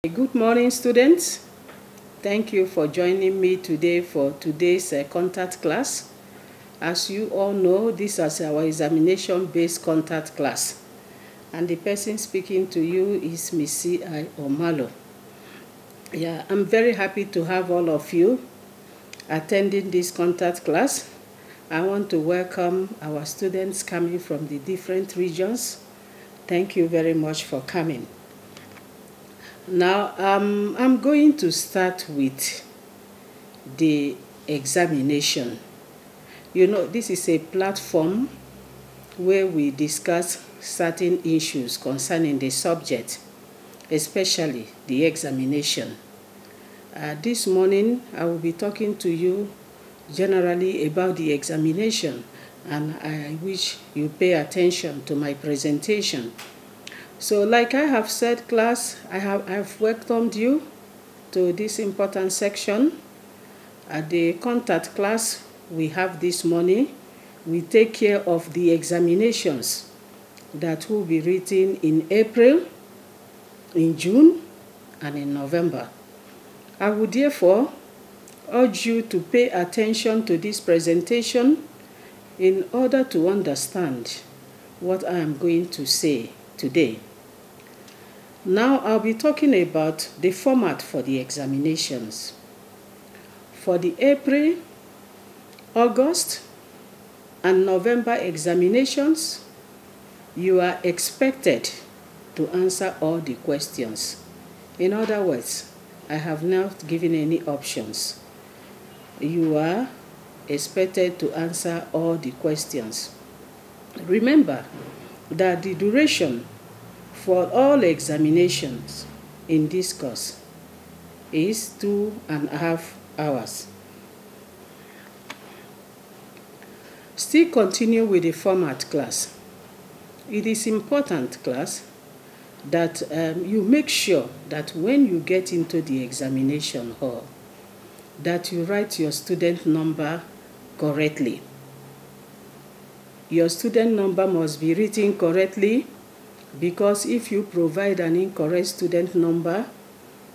Good morning, students. Thank you for joining me today for today's contact class. As you all know, this is our examination-based contact class. And the person speaking to you is Miss Omalo. Yeah, I'm very happy to have all of you attending this contact class. I want to welcome our students coming from the different regions. Thank you very much for coming. Now, I'm going to start with the examination. You know, this is a platform where we discuss certain issues concerning the subject, especially the examination. This morning, I will be talking to you generally about the examination, and I wish you pay attention to my presentation. So like I have said, class, I've welcomed you to this important section. At the contact class we have this morning, we take care of the examinations that will be written in April, in June, and in November. I would therefore urge you to pay attention to this presentation in order to understand what I am going to say today. Now I'll be talking about the format for the examinations. For the April, August, and November examinations, you are expected to answer all the questions. In other words, I have not given any options. You are expected to answer all the questions. Remember that the duration for all examinations in this course is 2.5 hours. Still continue with the format, class. It is important, class, that you make sure that when you get into the examination hall, that you write your student number correctly. Your student number must be written correctly, because if you provide an incorrect student number,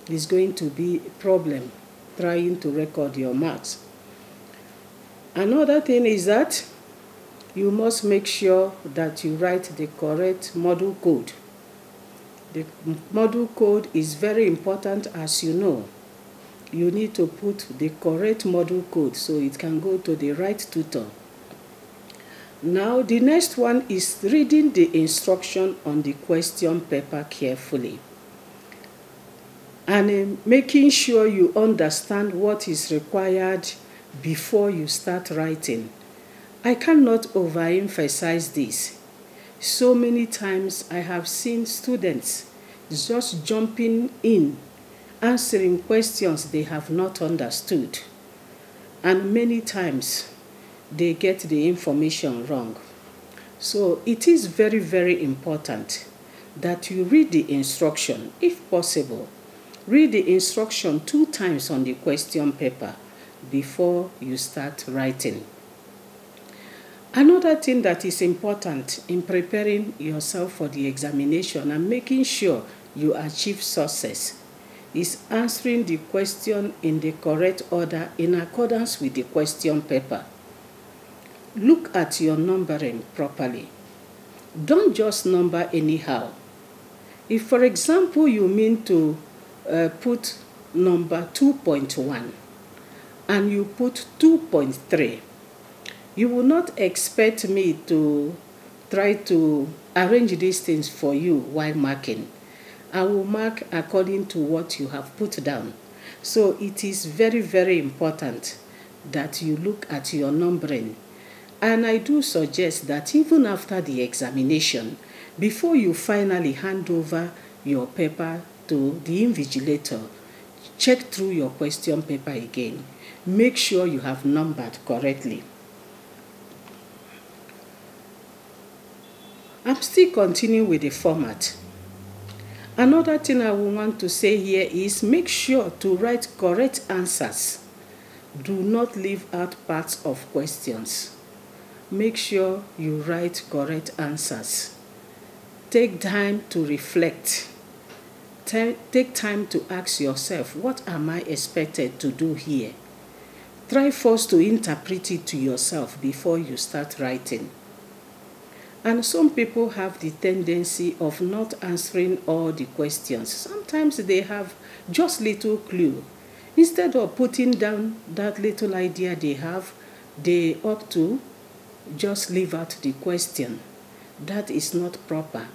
it's going to be a problem trying to record your marks. Another thing is that you must make sure that you write the correct module code. The module code is very important, as you know. You need to put the correct module code so it can go to the right tutor. Now, the next one is reading the instruction on the question paper carefully and making sure you understand what is required before you start writing. I cannot overemphasize this. So many times I have seen students just jumping in, answering questions they have not understood, and many times they get the information wrong. So it is very, very important that you read the instruction. If possible, read the instruction 2 times on the question paper before you start writing. Another thing that is important in preparing yourself for the examination and making sure you achieve success is answering the question in the correct order in accordance with the question paper. Look at your numbering properly. Don't just number anyhow. If, for example, you mean to put number 2.1 and you put 2.3, you will not expect me to try to arrange these things for you while marking. I will mark according to what you have put down. So it is very, very important that you look at your numbering. And I do suggest that even after the examination, before you finally hand over your paper to the invigilator, check through your question paper again. Make sure you have numbered correctly. I'm still continuing with the format. Another thing I will want to say here is make sure to write correct answers. Do not leave out parts of questions. Make sure you write correct answers. Take time to reflect take time to ask yourself, what am I expected to do here? Try first to interpret it to yourself before you start writing. And some people have the tendency of not answering all the questions. Sometimes they have just little clue. Instead of putting down that little idea they have, they opt to just leave out the question. That is not proper.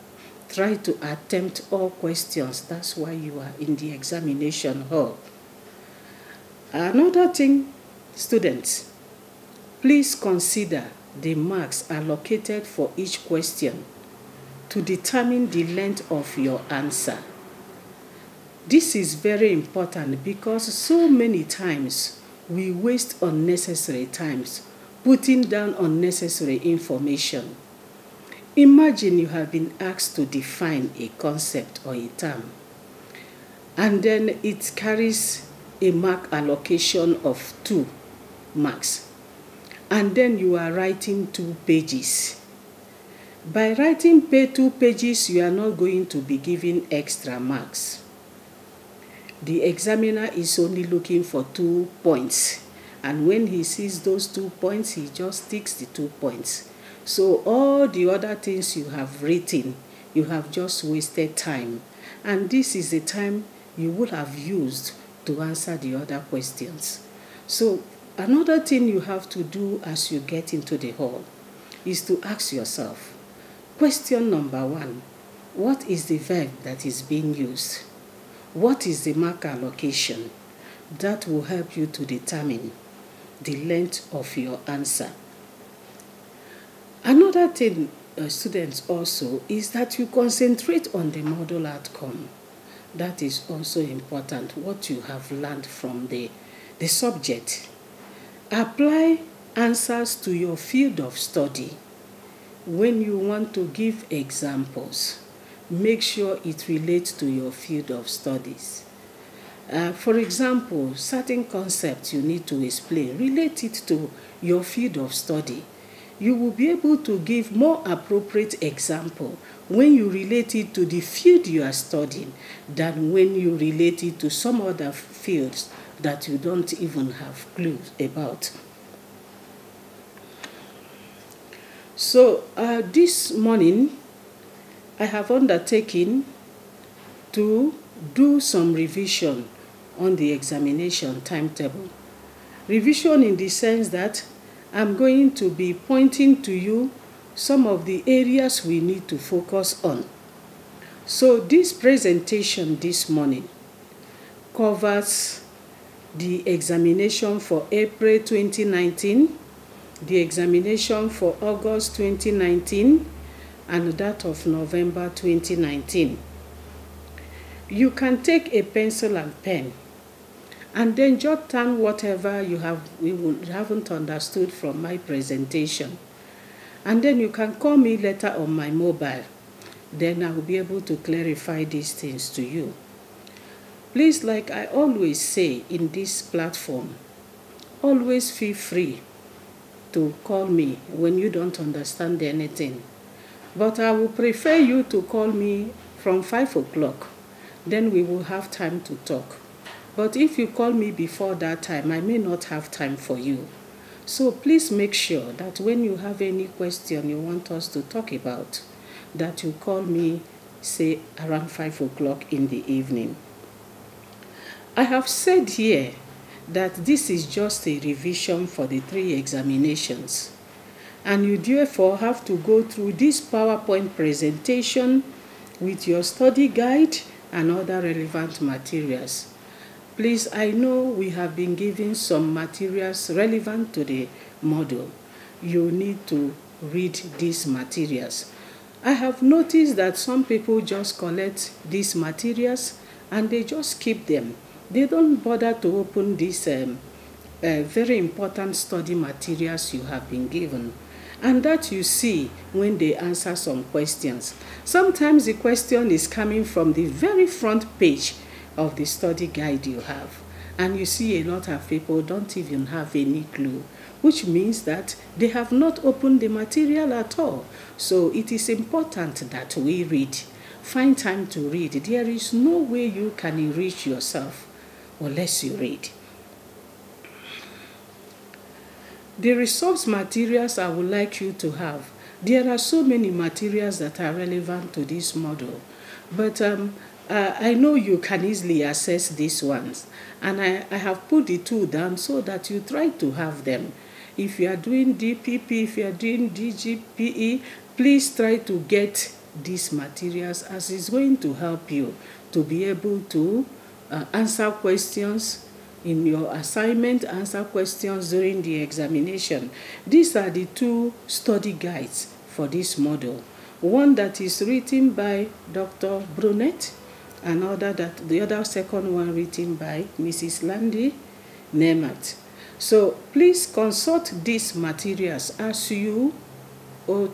Try to attempt all questions. That's why you are in the examination hall. Another thing, students, please consider the marks allocated for each question to determine the length of your answer. This is very important because so many times we waste unnecessary times putting down unnecessary information. Imagine you have been asked to define a concept or a term, and then it carries a mark allocation of 2 marks. And then you are writing 2 pages. By writing 2 pages, you are not going to be given extra marks. The examiner is only looking for 2 points. And when he sees those 2 points, he just ticks the 2 points. So all the other things you have written, you have just wasted time. And this is the time you would have used to answer the other questions. So another thing you have to do as you get into the hall is to ask yourself, question number 1, what is the verb that is being used? What is the mark allocation? That will help you to determine the length of your answer. Another thing, students, also is that you concentrate on the model outcome. That is also important, what you have learned from the subject. Apply answers to your field of study. When you want to give examples, make sure it relates to your field of studies. For example, certain concepts you need to explain, relate it to your field of study. You will be able to give more appropriate example when you relate it to the field you are studying than when you relate it to some other fields that you don't even have clues about. So this morning, I have undertaken to do some revision on the examination timetable. Revision in the sense that I'm going to be pointing to you some of the areas we need to focus on. So this presentation this morning covers the examination for April 2019, the examination for August 2019, and that of November 2019. You can take a pencil and pen and then jot down whatever you haven't understood from my presentation. And then you can call me later on my mobile. Then I will be able to clarify these things to you. Please, like I always say in this platform, always feel free to call me when you don't understand anything. But I will prefer you to call me from 5 o'clock. Then we will have time to talk. But if you call me before that time, I may not have time for you. So please make sure that when you have any question you want us to talk about, that you call me, say, around 5 o'clock in the evening. I have said here that this is just a revision for the 3 examinations. And you therefore have to go through this PowerPoint presentation with your study guide and other relevant materials. Please, I know we have been given some materials relevant to the model. You need to read these materials. I have noticed that some people just collect these materials and they just keep them. They don't bother to open these very important study materials you have been given. And that you see when they answer some questions. Sometimes the question is coming from the very front page of the study guide you have. And you see a lot of people don't even have any clue, which means that they have not opened the material at all. So it is important that we read. find time to read. There is no way you can enrich yourself unless you read. The resource materials I would like you to have. There are so many materials that are relevant to this model, but I know you can easily access these ones, and I have put the two down so that you try to have them. If you are doing DPP, if you are doing DGPE, please try to get these materials, as it's going to help you to be able to answer questions in your assignment, answer questions during the examination. These are the two study guides for this model. One that is written by Dr. Brunet, and the other second one written by Mrs. Landy Nemat. So please consult these materials as you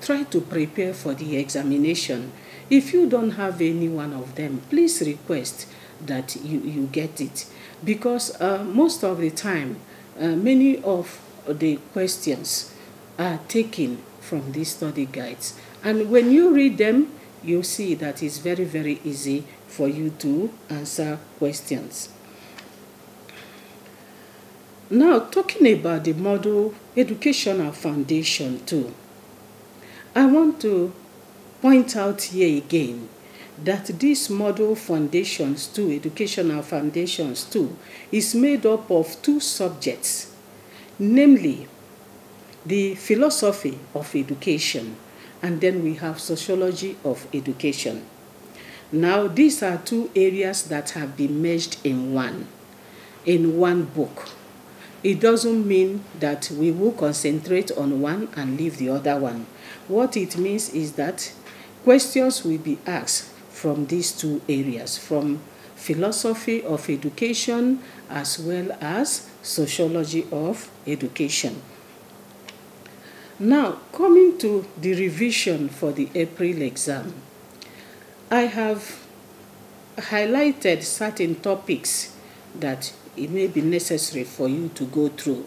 try to prepare for the examination. If you don't have any one of them, please request that you get it, because most of the time many of the questions are taken from these study guides, and when you read them, you see that it's very, very easy for you to answer questions. Now, talking about the model educational foundation too, I want to point out here again that this model foundations 2, educational foundations 2, is made up of two subjects, namely the philosophy of education, and then we have sociology of education. Now, these are two areas that have been merged in one book. It doesn't mean that we will concentrate on one and leave the other one. What it means is that questions will be asked from these two areas, from philosophy of education as well as sociology of education. Now, coming to the revision for the April exam, I have highlighted certain topics that it may be necessary for you to go through.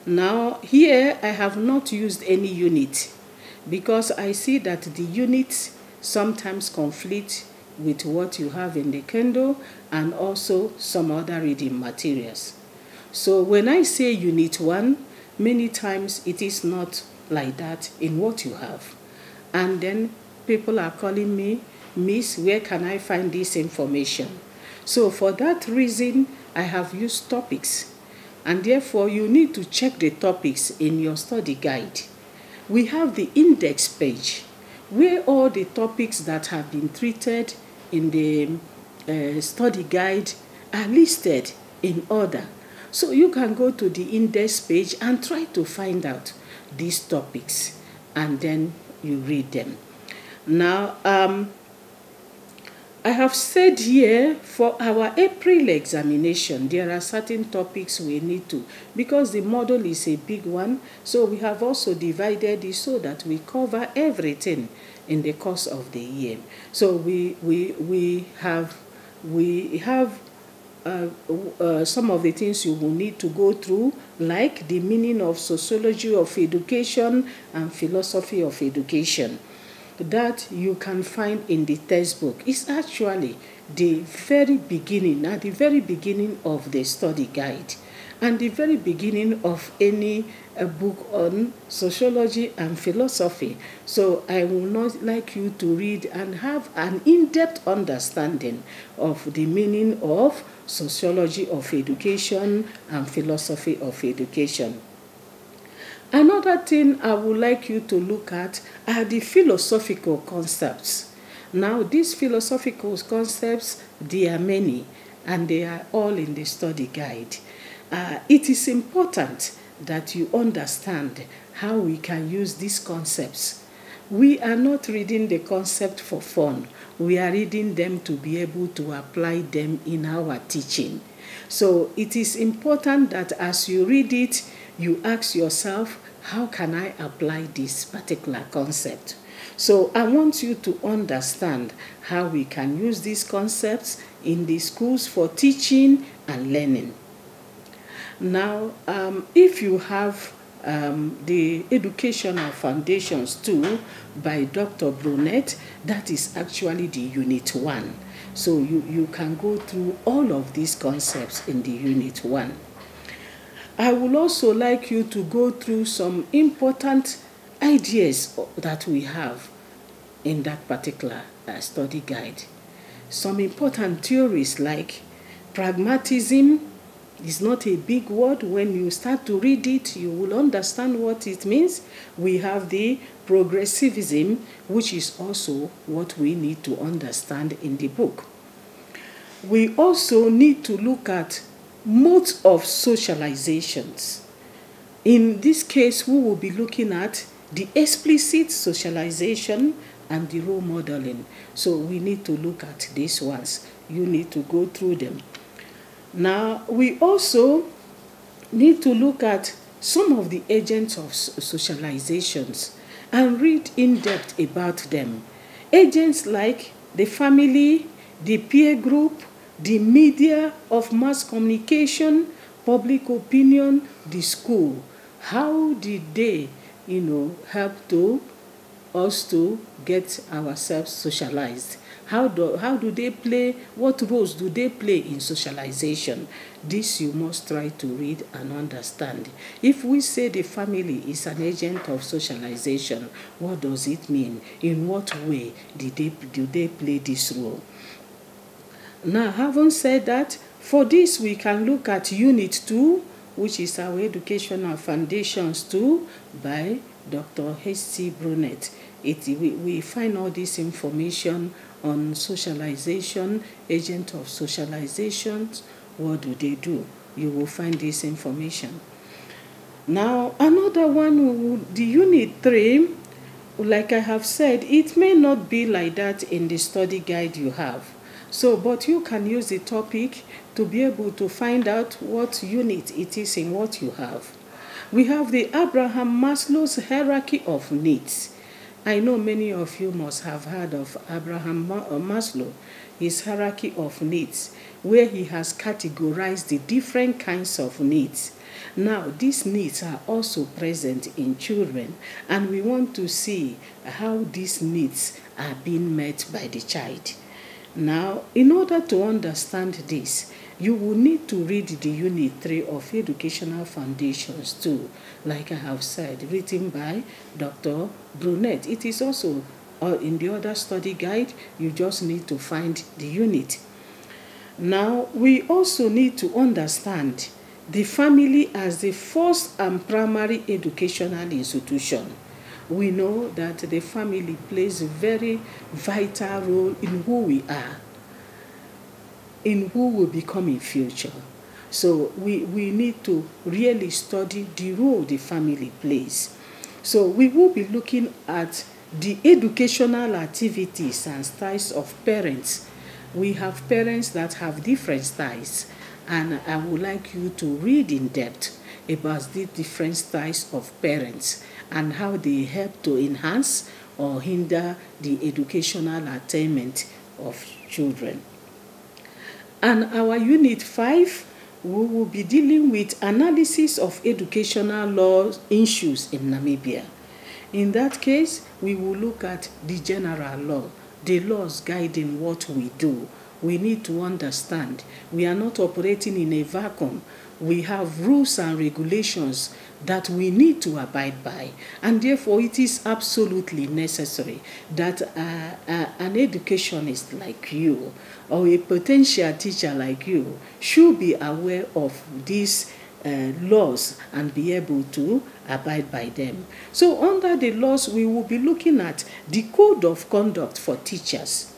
Now, here I have not used any unit because I see that the units sometimes conflict with what you have in the Kindle and also some other reading materials. So when I say unit 1, many times it is not like that in what you have. And then people are calling me, Miss, where can I find this information? So for that reason, I have used topics. And therefore, you need to check the topics in your study guide. We have the index page, where all the topics that have been treated in the study guide are listed in order. So you can go to the index page and try to find out these topics, and then you read them. Now, I have said here for our April examination, there are certain topics we need to, because the model is a big one, so we have also divided it so that we cover everything in the course of the year. So we have some of the things you will need to go through, like the meaning of sociology of education and philosophy of education, that you can find in the textbook. It's actually the very beginning, at the very beginning of the study guide, and the very beginning of any book on sociology and philosophy. So I will not like you to read and have an in-depth understanding of the meaning of sociology of education and philosophy of education. Another thing I would like you to look at are the philosophical concepts. Now, these philosophical concepts, they are many, and they are all in the study guide. It is important that you understand how we can use these concepts. We are not reading the concept for fun. We are reading them to be able to apply them in our teaching. So it is important that as you read it, you ask yourself, how can I apply this particular concept? So I want you to understand how we can use these concepts in the schools for teaching and learning. Now, if you have the Educational Foundations 2 by Dr. Brunet. That is actually the Unit 1. So you can go through all of these concepts in the Unit 1. I would also like you to go through some important ideas that we have in that particular study guide. Some important theories like pragmatism is not a big word. When you start to read it, you will understand what it means. We have the progressivism, which is also what we need to understand in the book. We also need to look at modes of socializations. In this case, we will be looking at the explicit socialization and the role modeling. So we need to look at these ones. You need to go through them. Now, we also need to look at some of the agents of socializations and read in depth about them. Agents like the family, the peer group, the media of mass communication, public opinion, the school. How did they, help to us to get ourselves socialized? How do they play? What roles do they play in socialization? This you must try to read and understand. If we say the family is an agent of socialization, what does it mean? In what way do they play this role? Now, having said that, for this we can look at Unit 2, which is our Educational Foundations 2 by Dr. H.C. Brunet. We find all this information on socialization, agent of socializations. What do they do? You will find this information. Now, another one, the Unit 3, like I have said, it may not be like that in the study guide you have. So, but you can use the topic to be able to find out what unit it is in what you have. We have the Abraham Maslow's hierarchy of needs. I know many of you must have heard of Abraham Maslow, his hierarchy of needs, where he has categorized the different kinds of needs. Now, these needs are also present in children, and we want to see how these needs are being met by the child. Now, in order to understand this, you will need to read the Unit 3 of Educational Foundations 2, like I have said, written by Dr. Brunet. It is also in the other study guide. You just need to find the unit. Now, we also need to understand the family as the first and primary educational institution. We know that the family plays a very vital role in who we are, in who we become in future. So we need to really study the role the family plays. So we will be looking at the educational activities and styles of parents. We have parents that have different styles, and I would like you to read in depth about the different styles of parents and how they help to enhance or hinder the educational attainment of children. And our Unit 5, we will be dealing with analysis of educational law issues in Namibia. In that case, we will look at the general law, the laws guiding what we do. We need to understand we are not operating in a vacuum. We have rules and regulations that we need to abide by, and therefore it is absolutely necessary that an educationist like you or a potential teacher like you should be aware of these laws and be able to abide by them. So under the laws, we will be looking at the code of conduct for teachers.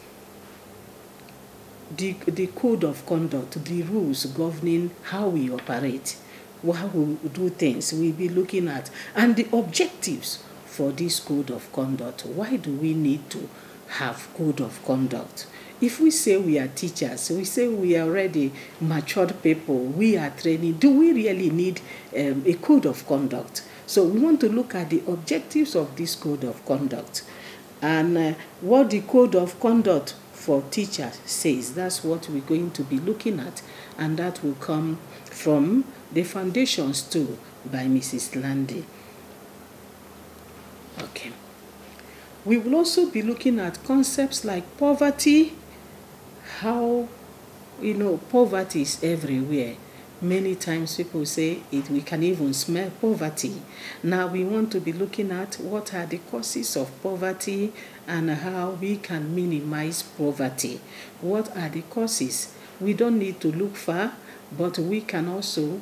The code of conduct, the rules governing how we operate, how we do things, we'll be looking at, and the objectives for this code of conduct. Why do we need to have code of conduct? If we say we are teachers, we say we are already matured people, we are training, do we really need a code of conduct? So we want to look at the objectives of this code of conduct and what the code of conduct for teachers says. That's what we're going to be looking at, and that will come from the Foundations 2 by Mrs. Landy. Okay. We will also be looking at concepts like poverty, how, poverty is everywhere. Many times people say we can even smell poverty. Now we want to be looking at what are the causes of poverty and how we can minimize poverty. What are the causes? We don't need to look far, but we can also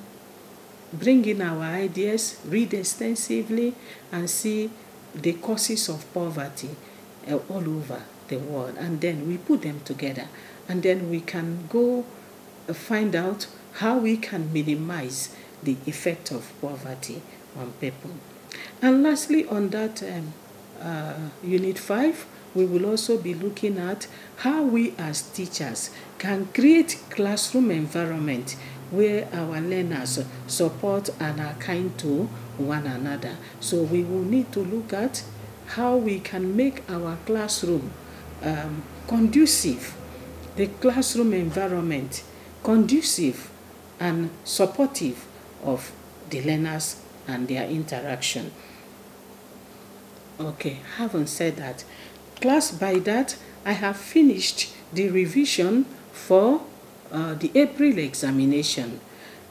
bring in our ideas, read extensively, and see the causes of poverty all over the world. And then we put them together. And then we can go find out how we can minimize the effect of poverty on people. And lastly, on that Unit 5, we will also be looking at how we as teachers can create classroom environment where our learners support and are kind to one another. So we will need to look at how we can make our classroom conducive, the classroom environment conducive and supportive of the learners and their interaction. Okay, having said that, class, by that I have finished the revision for the April examination.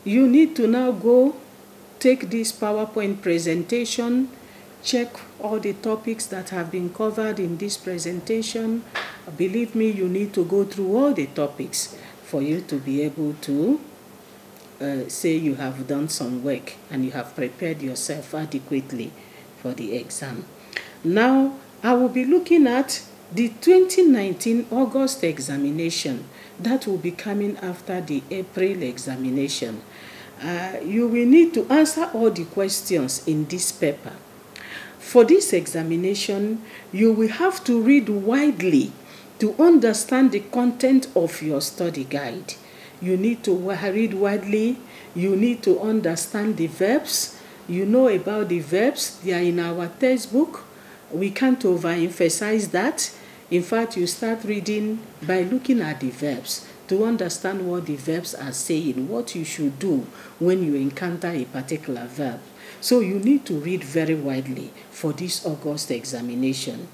You need to now go take this PowerPoint presentation, check all the topics that have been covered in this presentation. Believe me, you need to go through all the topics for you to be able to say you have done some work and you have prepared yourself adequately for the exam. Now, I will be looking at the 2019 August examination that will be coming after the April examination. You will need to answer all the questions in this paper. For this examination, you will have to read widely to understand the content of your study guide. You need to read widely. You need to understand the verbs. You know about the verbs. They are in our textbook. We can't overemphasize that. In fact, you start reading by looking at the verbs to understand what the verbs are saying, what you should do when you encounter a particular verb. So you need to read very widely for this August examination.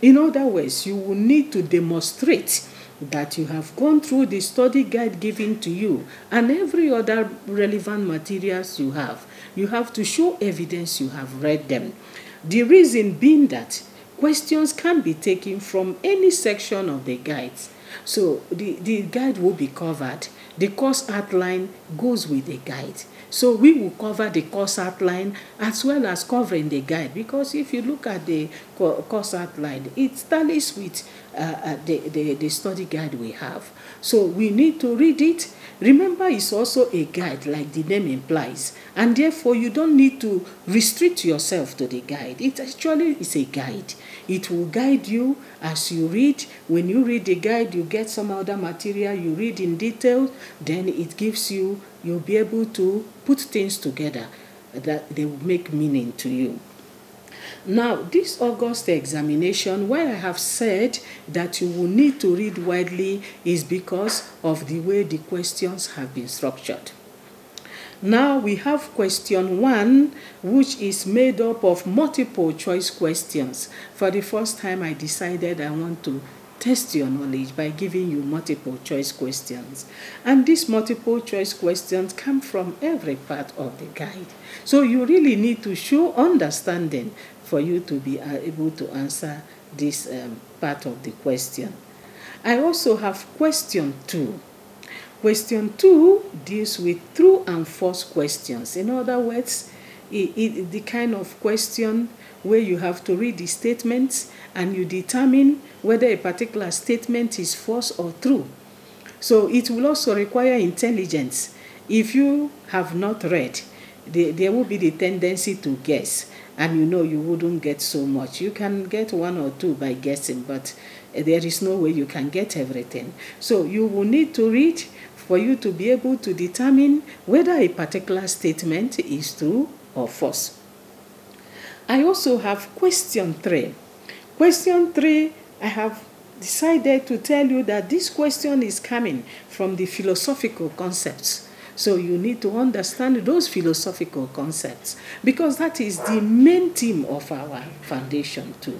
In other words, you will need to demonstrate that you have gone through the study guide given to you and every other relevant materials you have. You have to show evidence you have read them. The reason being that questions can be taken from any section of the guides. So the guide will be covered. The course outline goes with the guide. So we will cover the course outline as well as covering the guide, because if you look at the course outline, it tallies with the study guide we have. So we need to read it. Remember, it's also a guide like the name implies, and therefore you don't need to restrict yourself to the guide. It actually is a guide. It will guide you as you read. When you read the guide, you get some other material, you read in detail, then it gives you, you'll be able to put things together that they will make meaning to you. Now, this August examination, why I have said that you will need to read widely is because of the way the questions have been structured. Now we have question 1, which is made up of multiple choice questions. For the first time, I decided I want to test your knowledge by giving you multiple choice questions. And these multiple choice questions come from every part of the guide. So you really need to show understanding for you to be able to answer this part of the question. I also have question 2. Question 2 deals with true and false questions. In other words, the kind of question where you have to read the statements and you determine whether a particular statement is false or true. So it will also require intelligence. If you have not read, there will be the tendency to guess, and you wouldn't get so much. You can get 1 or 2 by guessing, but there is no way you can get everything. So you will need to read for you to be able to determine whether a particular statement is true or false. I also have question 3. Question 3, I have decided to tell you that this question is coming from the philosophical concepts. So you need to understand those philosophical concepts, because that is the main theme of our foundation too.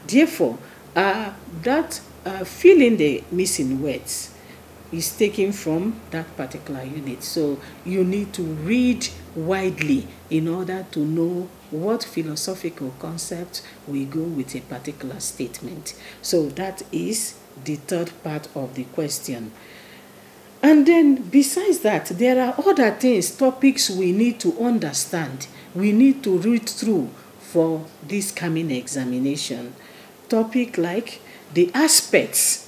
Therefore, that fill in the missing words is taken from that particular unit. So you need to read widely in order to know what philosophical concept will go with a particular statement. So that is the third part of the question. And then besides that, there are other things, topics we need to understand, we need to read through for this coming examination. Topic like the aspects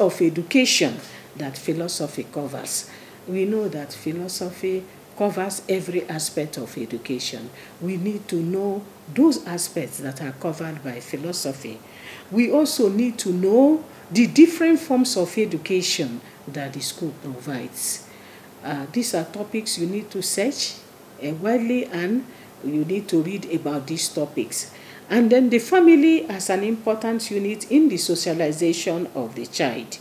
of education that philosophy covers. We know that philosophy covers every aspect of education. We need to know those aspects that are covered by philosophy. We also need to know the different forms of education that the school provides. These are topics you need to search widely, and you need to read about these topics. And then the family as an important unit in the socialization of the child.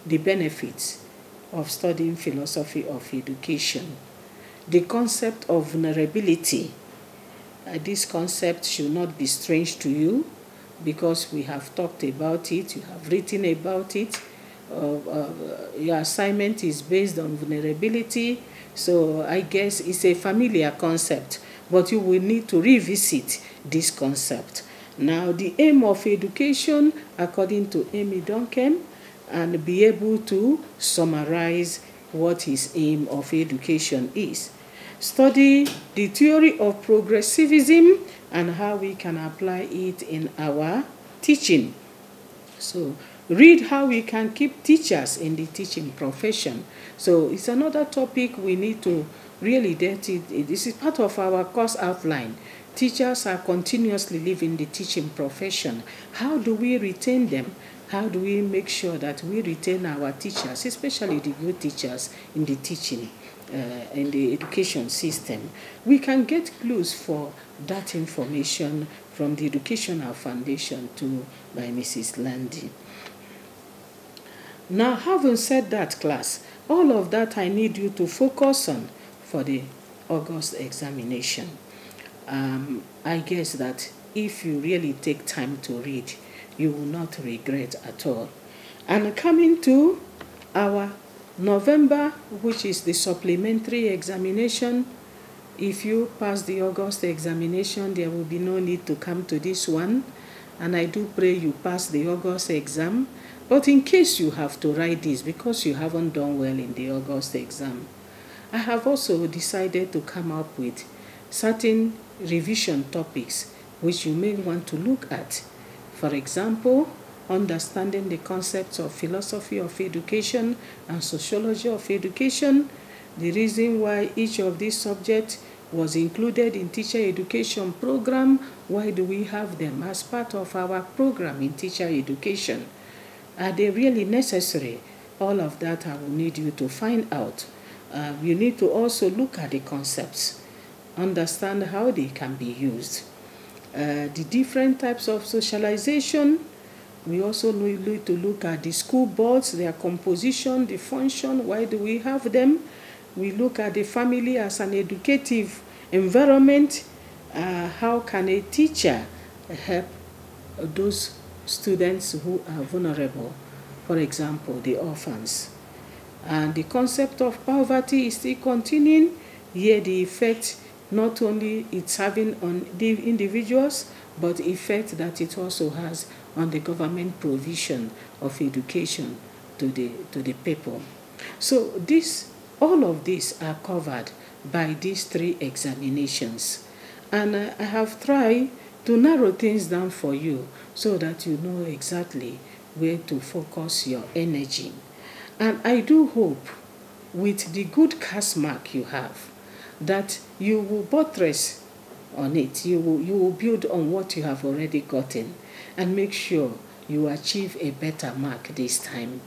The benefits of studying philosophy of education. The concept of vulnerability. This concept should not be strange to you, because we have talked about it, you have written about it. Your assignment is based on vulnerability, so I guess it's a familiar concept, but you will need to revisit this concept. Now, the aim of education, according to Amy Duncan, and be able to summarize what his aim of education is. Study the theory of progressivism and how we can apply it in our teaching. So read how we can keep teachers in the teaching profession. So it's another topic we need to really get it. This is part of our course outline. Teachers are continuously leaving the teaching profession. How do we retain them? How do we make sure that we retain our teachers, especially the good teachers in the teaching, in the education system? We can get clues for that information from the Educational Foundation too by Mrs. Landy. Now, having said that, class, all of that I need you to focus on for the August examination. I guess that if you really take time to read, you will not regret at all. And coming to our November, which is the supplementary examination, if you pass the August examination, there will be no need to come to this one. And I do pray you pass the August exam. But in case you have to write this because you haven't done well in the August exam, I have also decided to come up with certain revision topics which you may want to look at. For example, understanding the concepts of philosophy of education and sociology of education, the reason why each of these subjects was included in teacher education program, why do we have them as part of our program in teacher education? Are they really necessary? All of that I will need you to find out. You need to also look at the concepts, understand how they can be used. The different types of socialization, we also need to look at the school boards, their composition, the function, why do we have them? We look at the family as an educative environment. How can a teacher help those students who are vulnerable? For example, the orphans. And the concept of poverty is still continuing. Here the effect not only it's having on the individuals, but the effect that it also has on the government provision of education to the people. So all of these are covered by these 3 examinations. And I have tried to narrow things down for you so that you know exactly where to focus your energy. And I do hope with the good CAS mark you have that you will buttress on it. You will build on what you have already gotten and make sure you achieve a better mark this time.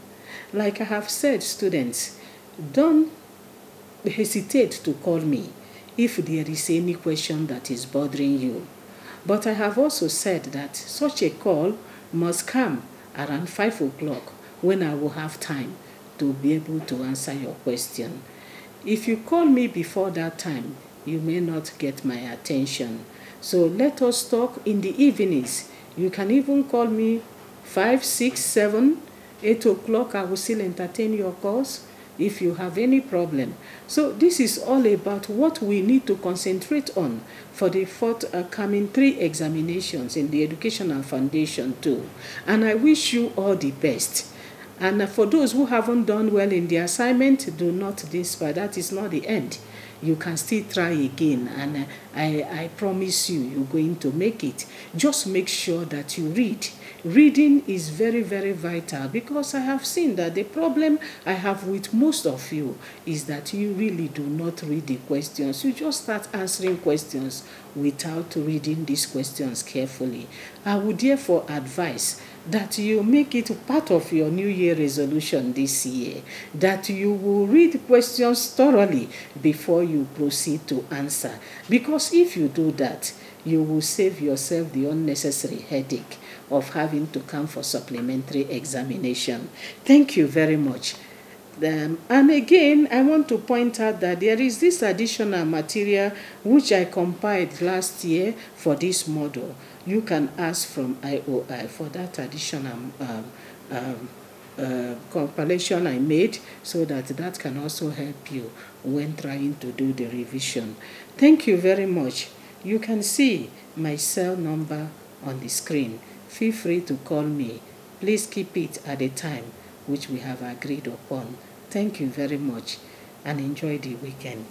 Like I have said, students, don't hesitate to call me if there is any question that is bothering you. But I have also said that such a call must come around 5 o'clock when I will have time to be able to answer your question. If you call me before that time, you may not get my attention. So let us talk in the evenings. You can even call me 5, 6, 7, 8 o'clock. I will still entertain your calls if you have any problem. So this is all about what we need to concentrate on for the forthcoming 3 examinations in the Educational Foundation 2. And I wish you all the best. And for those who haven't done well in the assignment, do not despair. That is not the end. You can still try again, and I promise you, you're going to make it. Just make sure that you read. Reading is very, very vital, because I have seen that the problem I have with most of you is that you really do not read the questions. You just start answering questions without reading these questions carefully. I would therefore advise that you make it part of your New Year resolution this year, that you will read questions thoroughly before you proceed to answer. Because if you do that, you will save yourself the unnecessary headache of having to come for supplementary examination. Thank you very much. And again, I want to point out that there is this additional material which I compiled last year for this model. You can ask from IOI for that additional compilation I made, so that can also help you when trying to do the revision. Thank you very much. You can see my cell number on the screen. Feel free to call me. Please keep it at the time which we have agreed upon. Thank you very much, and enjoy the weekend.